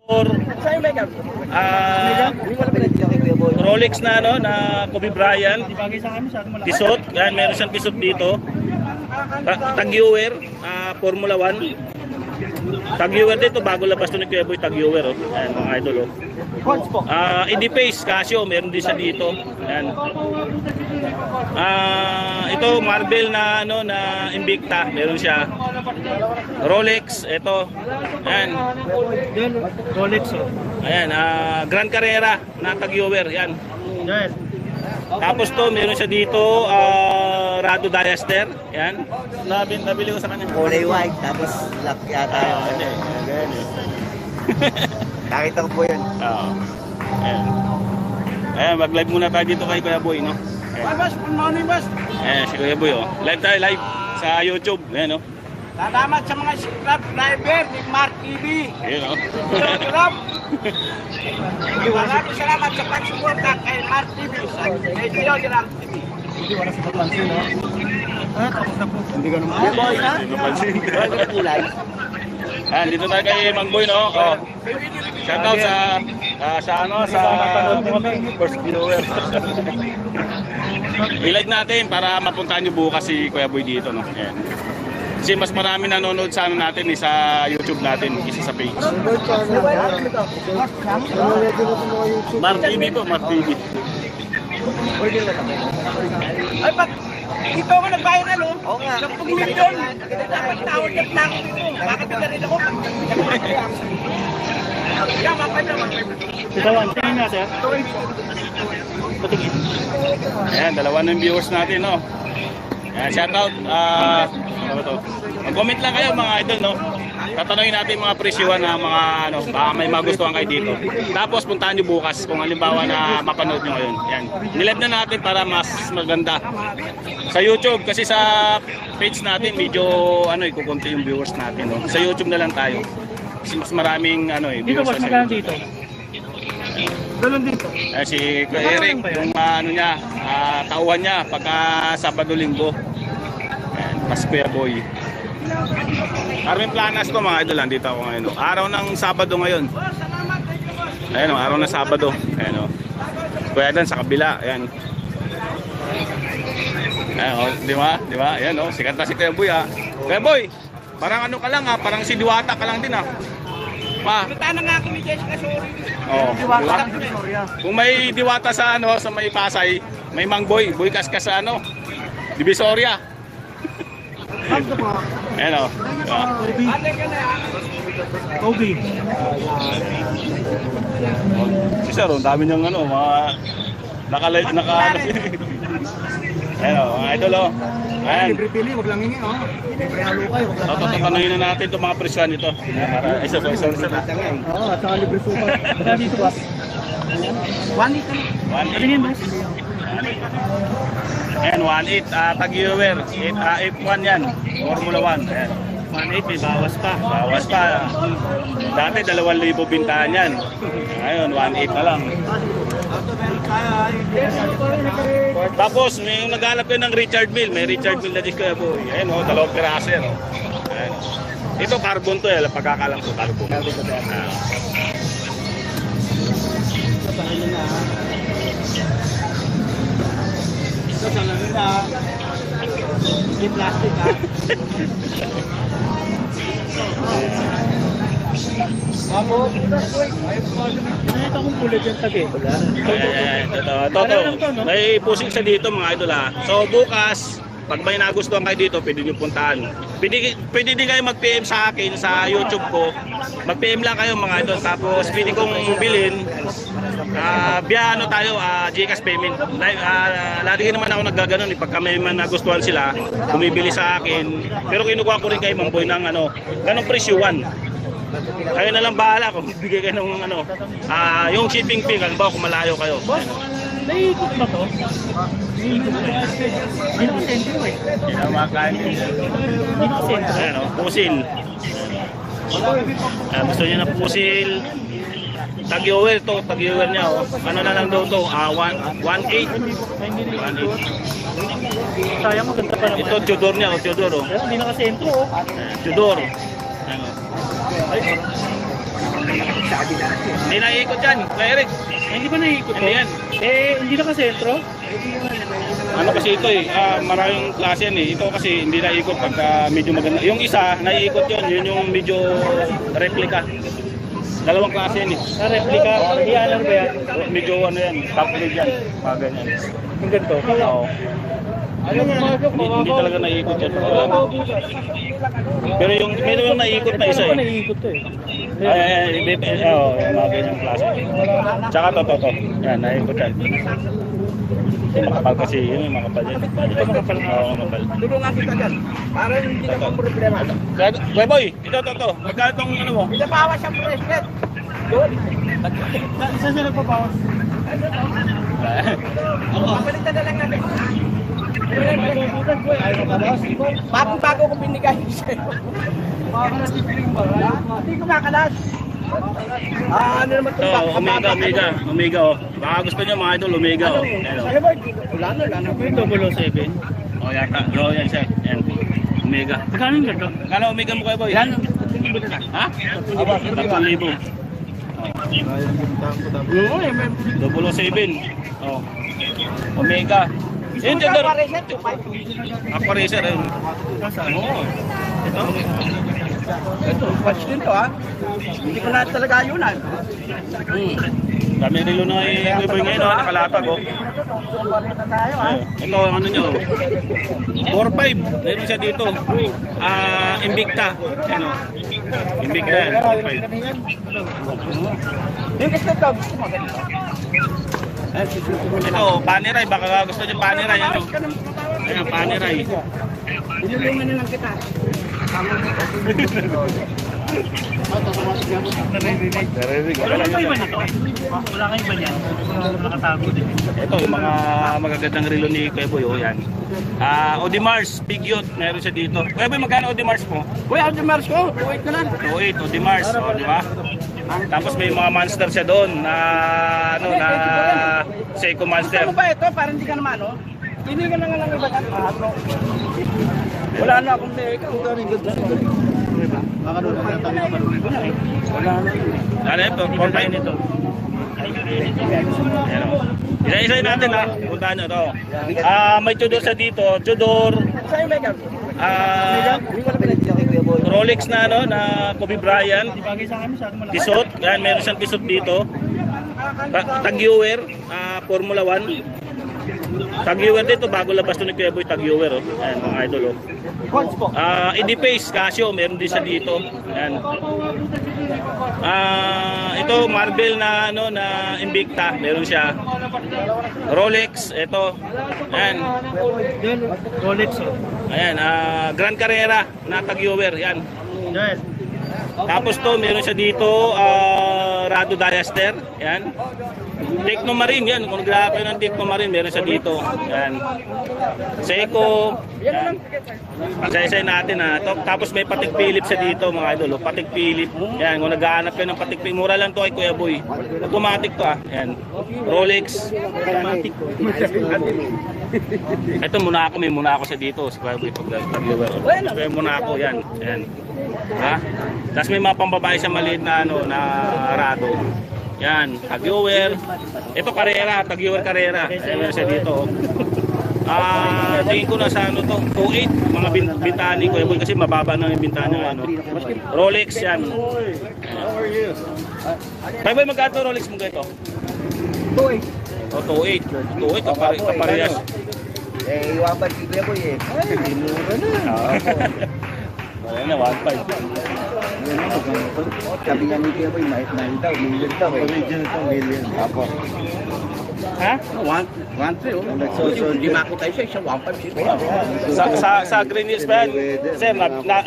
Or Rolex na ano na Kobe Bryant pisot, yan meron siyang pisot dito. Tag-viewer, Formula 1. Tag-viewer dito bago labas to ni Kuya Boy, tag-viewer oh. Ayan mga idol oh. Edipace Casio meron din siya dito. Ayan. Ito Marvel na ano na Invicta meron siya. Rolex ito. Ayan. Rolex oh. Ayan, Grand Carrera na tag-viewer yan. Yes. Tapos to meron siya dito Rado Diaster. Yan. Nabili ko sa kanya. Kulay white tapos black yata. Nakita ko po yun. Oo. Ayan. Ayan, mag-live muna tayo dito kay Kuya Boy, no? Boss, good morning, boss. Ayan, si Kuya Boy, oh. Live tayo, live sa YouTube. Ayan, no? Salamat sa mga subscriber ni Mark TV. Ayan, no? Maraming salamat sa pagsuporta kay Mark TV. Kay Tio Dirang TV. Hindi ko naman. Hindi ko pansin. Ayan, dito tayo kay Mang Boy, no? Oh. Shoutout sa first viewer. I-like natin para mapuntahan nyo bukas si Kuya Boy dito, no? Ayan. Kasi mas marami nanonood sa ano natin sa YouTube natin, isa sa page. Mark TV po, Mark TV. Ay, pag dito ako nag-viral, oh. Oo nga. 10 milyon. Dapat tawag na lang ako dito. Bakit na rin ako? Ito, tingin nga, sir. Patingin. Ayan, dalawa ng viewers natin, no? Ayan, shoutout. Ano ba to? Mag-comment lang kayo mga idol, no? Tatanungin natin mga presyuhan na mga ano, baka may magustuhan kayo dito. Tapos puntahan nyo bukas kung halimbawa na mapanood nyo ngayon. Yan. Nilive na natin para mas maganda. Sa YouTube, kasi sa page natin medyo ano, kukunti yung viewers natin, no? Sa YouTube na lang tayo. Kasi mas maraming ano viewers sa YouTube. Dito. Ganun dito. Si Kuya Eric, yung ano niya, tauhan niya pagka Sabado-Linggo. Ayan, pas Kuya Boy. Carmen Planas to mga idol, dito ako ngayon. Araw ng Sabado ngayon. Ayan o, araw ng Sabado. Ayan o. Kuya Dan sa kabila. Ayan. Ayan o, di ba? Di ba? Ayan o, sikat na si Kuya Boy ha. Kuya Boy, parang ano ka lang ha, parang si Diwata ka lang din ha. Pa. Punta na nga ako ni Jessica Sori. Oh, diba? Kung may Diwata sa ano, sa may Pasay, may Mang Boy, Boy Kaskas sa ano, Divisoria. Ayan o. Kobe. Si Sir, ang dami niyang ano, mga naka-live, ayan o, mga idol o. Ayan. Libre pili, wag lang hingin, oh. Libre halo kayo, wag lang. Tatanungin na natin itong mga presyon nito. Isa po. Oo, at saka libre super. Magkano dito, boss? 1 liter. 1.8. Ayan, 1.8. Tag-viewer. F1 yan. Formula 1. Ayan. 1.8, may bawas pa. Bawas pa. Dati 2,000 bintahan yan. Ngayon, 1.8 na lang. Tapos, may naghanap kayo ng Richard Mille. May Richard Mille na dito kayo po. Ayan o, 2 piraso yan o. Ayan. Ito carbon to eh. Pagkakalang to carbon. Ito sa lamin na. Hindi plastic ha. Ito kung kulit yung tagi. Toto, may pusing sa dito mga idol ha. So bukas, pag may nagustuhan kayo dito, pwede nyo puntahan. Pwede din kayo mag-PM sa akin sa YouTube ko. Mag-PM lang kayo mga idol. Tapos pwede kong bilhin. Biya ano tayo, GCash payment. Lagi naman ako naggaganon. Pagka may man nagustuhan sila, bumibili sa akin. Pero kinukuha ko rin kay Mang Boy ng ano, ganong presyuhan. Kayo na lang bahala kung bigay kayo ng ano, yung shipping fee, halimbawa kung malayo kayo. Naiikot ba to? Naiikot ba? Hindi ko sentro eh. Hindi na makain. Hindi ko sentro. Ayan o, pusil. Gusto niya na pusil. Tag-viewer to, tag-viewer niya o. Ano na lang daw to? 1.8. 1.8. Sayang, maganda pa naman. Ito, Tudor niya o, Tudor o. Pero hindi nakasentro oh. Tudor. Sabi natin. Hindi naiikot yan, Kuya Eric. Hindi ba naiikot to? Hindi yan. Hindi na kasentro? Ano kasi ito eh, maraming klase yan eh. Ito kasi hindi naiikot pagka medyo maganda. Yung isa, naiikot yun yung medyo replica. Dalawang klase yan eh. Sa replica? Ano ba yan? Medyo ano yan, top grade yan. Mga ganyan. Yung ganito? Oo. Hindi talaga naiikot yan. Pero yung naiikot na isa Ano eh. naiikot to eh? Oo, mga ganyang klase. Tsaka to. Yan, naiikot yan. Makapal kasi yun, makapal yan. Makapal. Oo, makapal. Tulungan kita dyan. Para hindi na pang problema. Kuya Boy, ito. Magkano itong ano mo? Pinabawas ang bracelet. Doon. Isa siya nagpapawas. Papalitan na lang natin. Bago ko binigay sa'yo. Hindi ko makalas. Ano naman ito? Omega oh. Baka gusto niyo mga idol, Omega oh. Yan oh. Wala na. May 007. Oh, yata. Oo, yan siya. Yan. Omega. Magkano yung ganito? Kala Omega mo Kuya Boy? Yan. Ha? 3,000. Oo, eh. 007. Oh. Omega. Yun, Tidor. Aqua Racer eh. Oo. Ito. Ito, watch din to ha. Hindi ko na talaga yun ha. Dami rilo na Kuya Boy ngayon, nakalatag oh. Ito, ano nyo? 4.5. Meron siya dito. Invicta. Ano? Invicta yan. 4.5. Yung gusto to. Ito, Panerai. Baka gusto nyo Panerai. Ano? Ayan, Panerai. Dinulungan na lang kita. Wala kang iba nito? Wala kang iba niyan? Nakatago din. Ito, yung mga magagandang relo ni Kuya Boy. Oh, yan. Audemars, Big Yacht. Meron siya dito. Kuya Boy, magkano Audemars mo? Uy, Audemars ko. 2.8 na lang. 2.8, Audemars. O, di ba? Tapos may mga monster siya doon na ano na Seiko Monster. Ano ba ito? Parang hindi ka naman, no? Hindi ka na nga lang iba. Wala na akong meka. Ito rin good na. Baka doon na tayo ka doon. Wala na. Ano ito? 4.5 nito. Ayan o. Isa-isa natin ha. Puntahan nyo ito. May Tudor sa dito. Tudor. Saan yung meka? Rolex na ano na Kobe Bryant. Bagay sa akin masyado malaki. Tisot. Yan, meron siyang tisot dito. Tag-Heuer. Formula 1. Tag-Heuer dito, bago labas to ni Kuya Boy, Tag-Heuer oh. Ayan, mga idol oh. Edipace, Casio, meron din siya dito. Ayan. Ito, Marvel na ano na Invicta, meron siya. Rolex, ito. Ayan. Rolex oh. Ayan, Grand Carrera na Tag-Heuer, yan. Yan. Tapos to, meron siya dito, Rado Diaster, yan. Tecno Marine, yan. Kung naglahat kayo ng Tecno Marine, meron siya dito. Yan. Seiko. Yan. Pagsayasay natin ha. Tapos may Patek Philippe siya dito mga idol. Patek Philippe. Yan. Kung naghahanap kayo ng Patek Philippe, mura lang to kay Kuya Boy. Automatic to ha. Yan. Rolex. Automatic. Ito muna ako. May muna ako sa dito. Si Kuya Boy. Pag muna ako. Yan. Yan. Ha? Tapos may mga pambabae siya maliit na ano, na Rado. Yan, Tag-Heuer. Ito Carrera, Tag-Heuer Carrera. Ayan siya dito. Tingin ko na sa ano to, 2.8 mga bintahan ni Kuya Boy kasi mababa na yung bintahan niya ano. Rolex yan. Kuya Boy, magkano Rolex mo ganito? 2.8. O 2.8. 2.8 kaparehas. Iwaban si Kuya Boy eh. Mura na. Ayan na, 1.5. Sabi nga ni Kuya Boy, daw, million daw eh. Million. Apo. Ha? 1.3 oh. So, di makita tayo siya, 1.5 Sa Green Hills ba yan? Sir,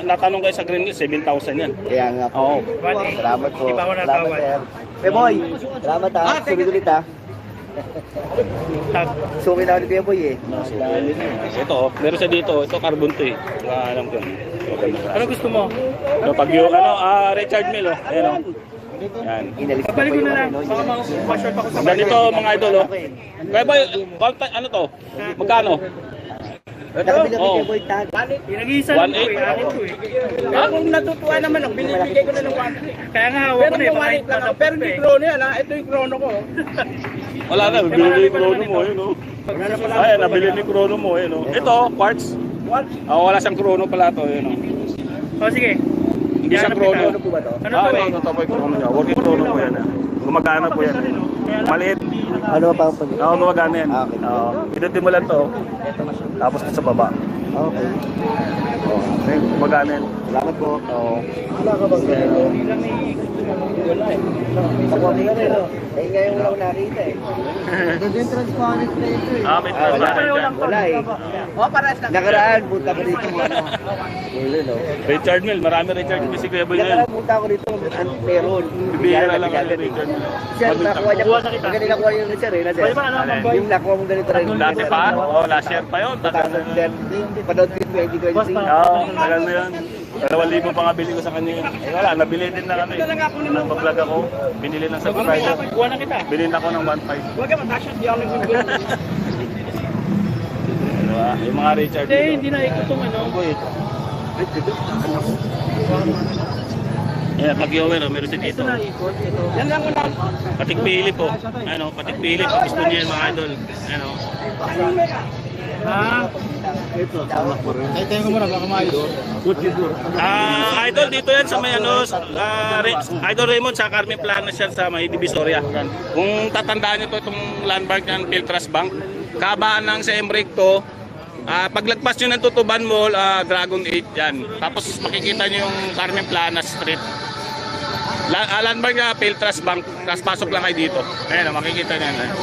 natanong kayo sa Green Hills, 7,000 yan. Kaya nga po. Oo. Salamat po. Di ba wala Salamat tawad? sir. Kuya Boy, salamat ha. Sulit ulit ha. Sumin na ako ni Kuya Boy eh. Ito, meron siya dito. Ito, carbon to eh. Alam ko. Ano gusto mo? So, pag yung, Richard Mille, oh. Ayan, oh. Yan. Kapalik ko na lang. Baka ma-short ako sa Ganito, mga idol, oh. Kaya ba, ano to? Magkano? Nakabili kami Oo. kay Boy Tag. Pinag-iisa lang ko 1.8. eh. Akin ko eh. Kaya kung natutuwa naman ako, binibigay ko na ng 1. Kaya nga hawak Pero ko na eh. yung 1 lang ako. Pero hindi chrono yan ha. Ito yung chrono ko. Wala na, binili yung chrono mo, yun, no? Ay, nabili ni chrono mo, yun, no? Ito, quartz. Wala siyang chrono pala to, yun, no? O sige. Hindi siya chrono. Ano po ba to? Ano to eh? Ito po yung chrono niya. Working chrono po yan, gumagana po yan. Maliit. Ano pa ang pag... Oo, gumagana yan. Ah, okay. Oo. Pinutin mo lang to. Tapos sa baba. Okay. Okay, gumagana yan. Salamat po. Oo. Wala ka bang ganito? Wala eh. Ako din kami, no? Eh, ngayon lang nakita eh. Ganda transparent na ito eh. May transparent yan. Wala eh. Paras lang. Nakaraan, punta ko dito. Ulo, no? Richard Mill, marami Richard Mill si Kuya Boy ngayon. Nakaraan, punta ko dito. Meron. Bibigyan lang kami Richard Mill. Sir, nakuha niya. Pagka nakuha niya yung sir eh. Pwede ba alam ang boy? Yung nakuha mo ganito rin. Dati pa? Oo, last year pa yun. Tagal na yun. Panood ko yung 2020. Oo, tagal na yun. 2,000 pa nga bili ko sa kanya yun. Eh wala, nabili din na kami. Nagpa-vlog ako, binili ng subscriber. Kuha na kita. Bilhin ako ng 1.5. Huwag ka matasya. Di ako nag-google. Diba? Yung mga Richard Hindi, Mill. hindi na ikot itong ano. Yeah, pag-yower, meron din dito. Yan lang ko lang. Patikpili po. Ano, patikpili. Pag gusto niyo yung mga idol. Ano. Ha? Idol, dito yan sa may ano, Idol Raymond sa Carmen Planas yan sa may Divisoria. Yan. Kung tatandaan nyo to itong landmark ng Piltras Bank, kabaan ng sa Emric to, paglagpas nyo ng Tutuban Mall, Dragon 8 yan. Tapos makikita nyo yung Carmen Planas Street. Landmark na Piltras Bank, tapos pasok lang kayo dito. Ayan, makikita nyo yan.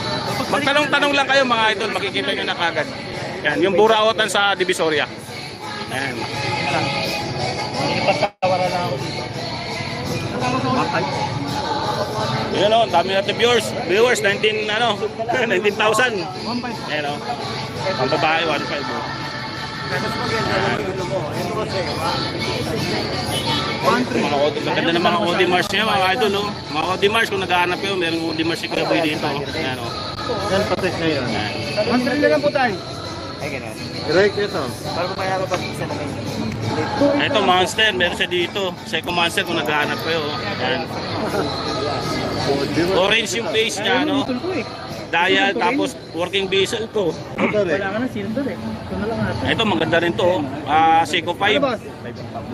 Magtanong-tanong lang kayo mga idol, makikita nyo na kagad. Yan, yung Buraotan sa Divisoria. Ayan. Ipasawara na ako dito. Yun o, dami natin viewers. Viewers, 19,000. Ayan o. Ang babae, 1.5 o. Maganda ng mga Audimars niya, mga idol o. Mga Audimars, kung nag-aanap kayo, merong Audimars si Kuya Boy dito. Ayan o. Yan, patek na yun. Mantra na lang po tayo. Ay, ganun. Direct ito. Para kumaya ka pa isa naman. Ito, Monster, meron siya dito. Psycho Monster, kung nag-aanap kayo. Ayan. Orange yung face niya, no? Dial, tapos working bezel to. Wala ka na silver eh. Ito na lang natin. Ito, maganda rin to. Seiko 5.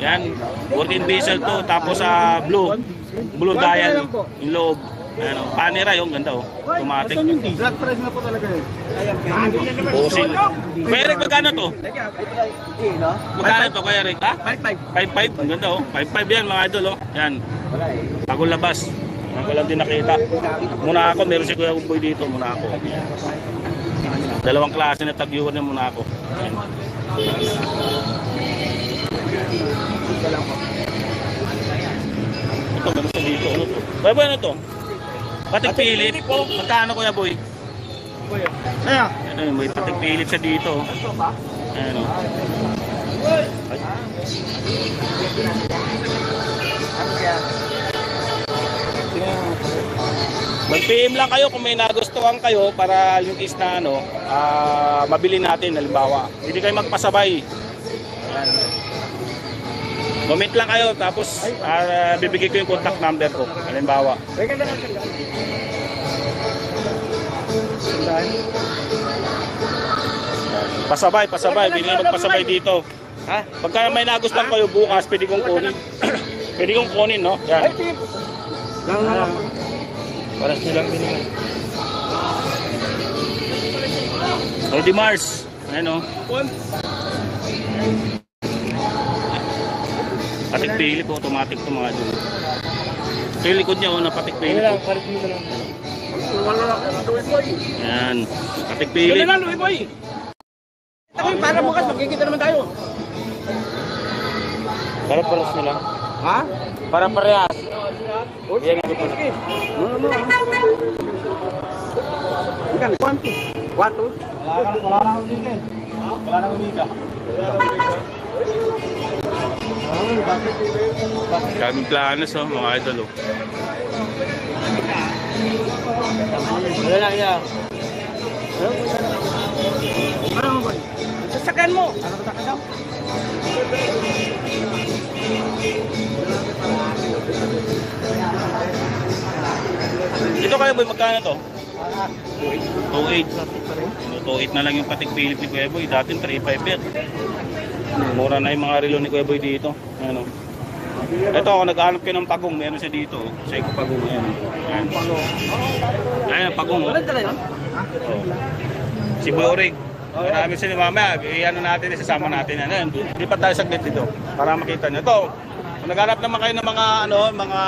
Yan. Working bezel to. Tapos blue. Blue dial. Yung loob. Ano, panera yung ganda oh. Automatic. Flat price na po talaga eh. Bossing. Kuya Rick, magkano to? Hindi, no? Magkano to, Kuya Rick? Ha? 5.5. 5.5. Ang ganda oh. 5.5 yan mga idol oh. Yan. Wala eh. Bagong labas. Ang ko lang din nakita. Muna ako, meron si Kuya Boy dito. Muna ako. Yan. Dalawang klase na tag-viewer niya muna ako. Yan. Ito, meron siya dito. Ano to? Kuya Boy, ano to? Patik Philip. Magkano Kuya Boy? Kaya? Ano, may Patik Philip siya dito. Ayan o. Mag-PM lang kayo kung may nagustuhan kayo para yung is na ano, mabili natin halimbawa. Hindi kayo magpasabay. Ayan. Comment lang kayo tapos bibigay ko yung contact number ko halimbawa. Pasabay, pwede kayo magpasabay dito. Ha? Pagka may nagustuhan kayo bukas, pwede kong kunin. Pwede kong kunin, no? Yan. Para silang binigay. Audimars. Ayan, o. Patik Philip, automatic ito mga dun. Ito yung likod niya, o, na Patik Philip. Ayan. Patik Philip. Louie Boy. Para bukas magkikita naman tayo. Para-paras nila. Ha? Para-parehas. Yan ang ito. Ikan, 1, 2. Wala na akong weekend. Wala na akong weekend. Daming planos, oh, mga idol, oh. Wala lang yan. Ano mo ba? sasakyan mo. Ito kaya boy, magkano to? 2.8. 2.8 na lang yung patik pilit ni Kuya Boy. Dati 3.5 yan. Mura na yung mga relo ni Kuya Boy dito. Ano? Ito ako naghahanap kayo ng pagong. Meron siya dito. Seiko pagong yan. Ayan. Ayan, pagong. Wala tala yun? Oh. Si Boy Orig. Marami sila mamaya. Ano natin, isasama natin. Ayan. Di pa tayo saglit dito. Para makita nyo. Ito. Kung naghanap naman kayo ng mga mga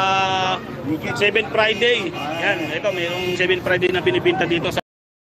7 Friday. Yan. Ito, mayroong 7 Friday na binibinta dito sa